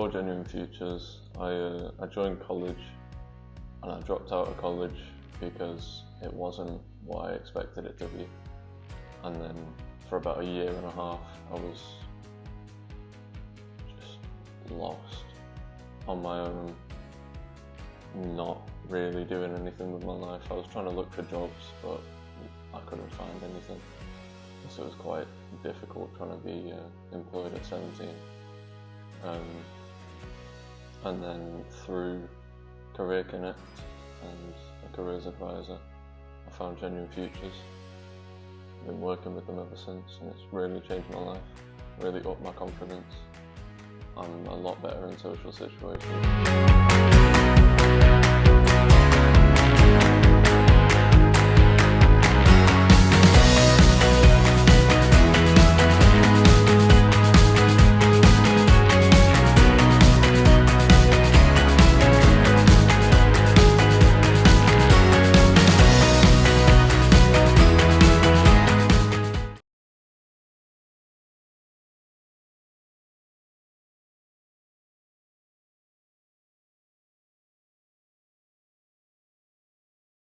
before Genuine Futures, I joined college and I dropped out of college because it wasn't what I expected it to be. And then for about a year and a half, I was just lost on my own, not really doing anything with my life. I was trying to look for jobs, but I couldn't find anything. So it was quite difficult trying to be employed at 17. And then through Career Connect and a careers advisor, I found Genuine Futures. I've been working with them ever since, and it's really changed my life, really upped my confidence. I'm a lot better in social situations.